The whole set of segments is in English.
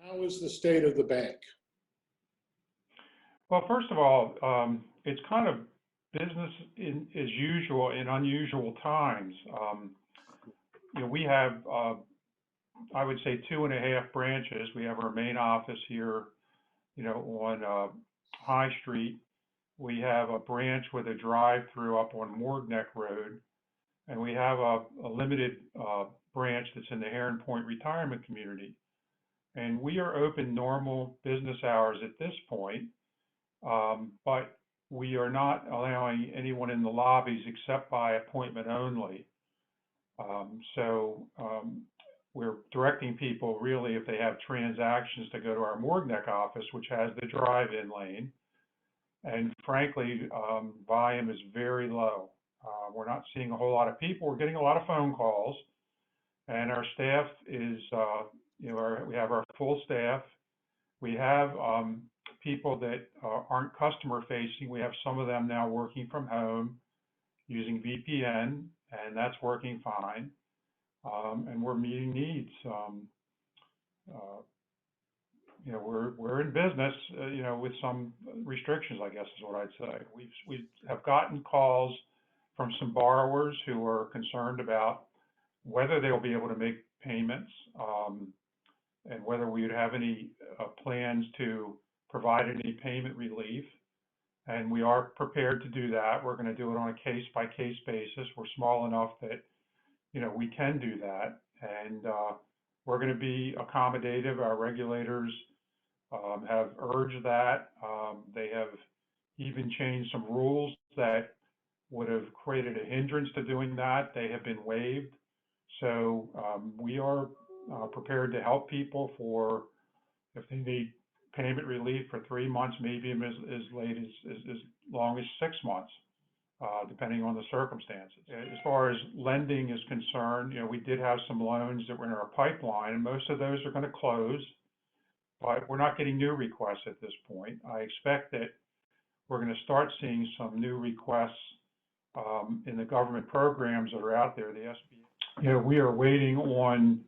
How is the state of the bank? Well, first of all, it's kind of business as usual in unusual times. We have, I would say, 2.5 branches. We have our main office here, on High Street. We have a branch with a drive-through up on Morgneck Road, and we have a limited branch that's in the Heron Point Retirement Community. And we are open normal business hours at this point, but we are not allowing anyone in the lobbies except by appointment only. We're directing people really, if they have transactions, to go to our Morgneck office, which has the drive-in lane. And frankly, volume is very low. We're not seeing a whole lot of people. We're getting a lot of phone calls, and our staff is, we have our full staff. We have people that aren't customer facing. We have some of them now working from home using VPN, and that's working fine. And we're meeting needs. We're in business, with some restrictions, I guess is what I'd say. We have gotten calls from some borrowers who are concerned about whether they'll be able to make payments, and whether we would have any plans to provide any payment relief. And we are prepared to do that. We're going to do it on a case-by-case basis. We're small enough that, we can do that. And we're going to be accommodative. Our regulators have urged that. They have even changed some rules that would have created a hindrance to doing that. They have been waived. So we are prepared to help people for if they need payment relief for 3 months, maybe as late as long as 6 months, depending on the circumstances. As far as lending is concerned, we did have some loans that were in our pipeline, and most of those are going to close, but we're not getting new requests at this point. I expect that we're going to start seeing some new requests in the government programs that are out there, the SBA. We are waiting on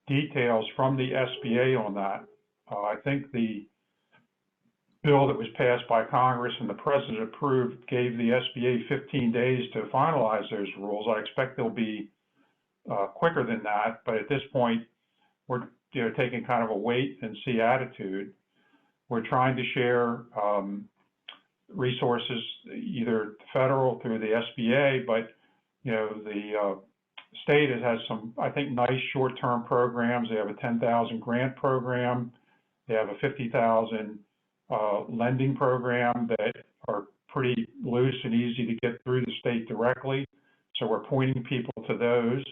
details from the SBA on that. I think the bill that was passed by Congress and the President approved gave the SBA 15 days to finalize those rules. I expect they'll be quicker than that, but at this point, we're taking kind of a wait and see attitude. We're trying to share resources, either federal through the SBA, but the state has some, I think, nice short-term programs. They have a 10,000 grant program. They have a 50,000 lending program that are pretty loose and easy to get through the state directly. So we're pointing people to those,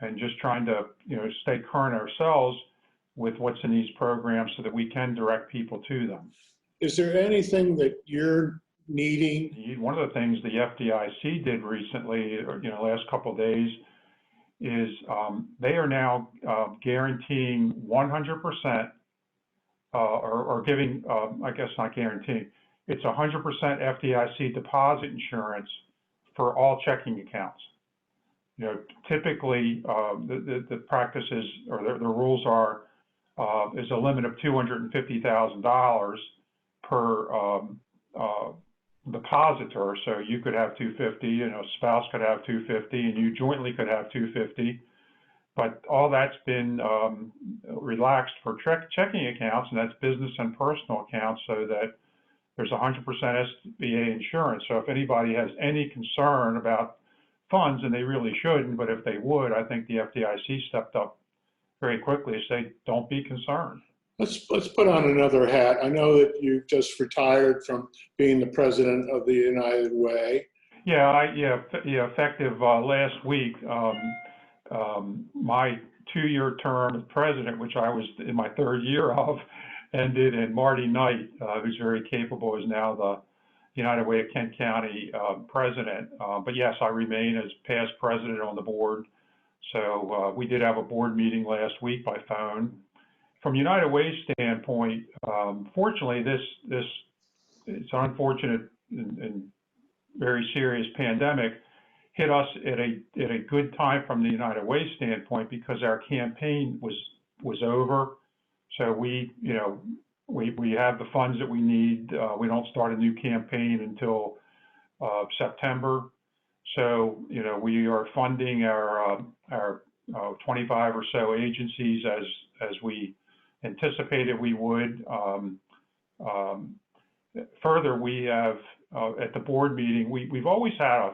and just trying to, stay current ourselves with what's in these programs so that we can direct people to them. Is there anything that you're needing? One of the things the FDIC did recently, or last couple of days, is they are now guaranteeing 100%, or giving, I guess not guaranteeing, it's 100% FDIC deposit insurance for all checking accounts. Typically the practices or the rules are is a limit of $250,000 per depositor. So you could have 250, a spouse could have 250, and you jointly could have 250. But all that's been relaxed for checking accounts, and that's business and personal accounts, so that there's 100% SBA insurance. So if anybody has any concern about funds, and they really shouldn't, but if they would, I think the FDIC stepped up very quickly to say, don't be concerned. Let's put on another hat. I know that you just retired from being the president of the United Way. Yeah, effective last week. My 2-year term as president, which I was in my 3rd year of, ended, and Marty Knight, who's very capable, is now the United Way of Kent County president. But yes, I remain as past president on the board. So we did have a board meeting last week by phone. From United Way's standpoint, fortunately, this it's an unfortunate and very serious pandemic hit us at a good time from the United Way standpoint, because our campaign was over. So we have the funds that we need. We don't start a new campaign until September. So, we are funding our 25 or so agencies as we anticipated we would. Further, we have at the board meeting, we've always had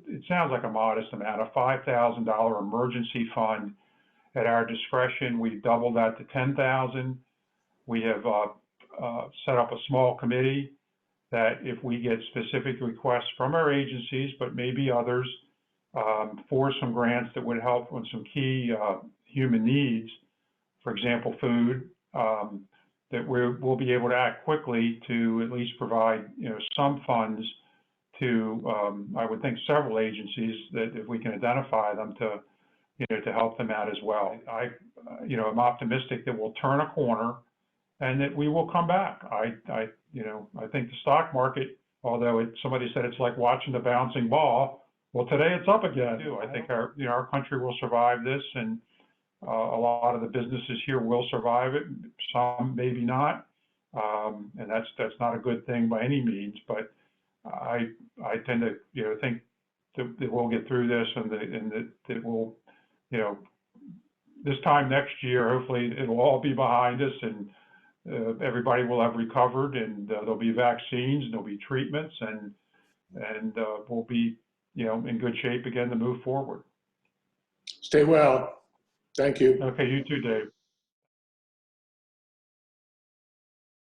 it sounds like a modest amount, a $5,000 emergency fund at our discretion. We've doubled that to $10,000. We have set up a small committee that if we get specific requests from our agencies, but maybe others, for some grants that would help on some key human needs, for example, food, that we'll be able to act quickly to at least provide, some funds to, I would think, several agencies that if we can identify them to, to help them out as well. I'm optimistic that we'll turn a corner and that we will come back. I think the stock market, although somebody said it's like watching the bouncing ball, well, today it's up again. I think our country will survive this, and a lot of the businesses here will survive it. Some maybe not, and that's not a good thing by any means. But I tend to think that we'll get through this, and that it will, this time next year, hopefully it'll all be behind us, and everybody will have recovered, and there'll be vaccines, and there'll be treatments, and we'll be in good shape again to move forward. Stay well. Thank you. Okay, you too, Dave.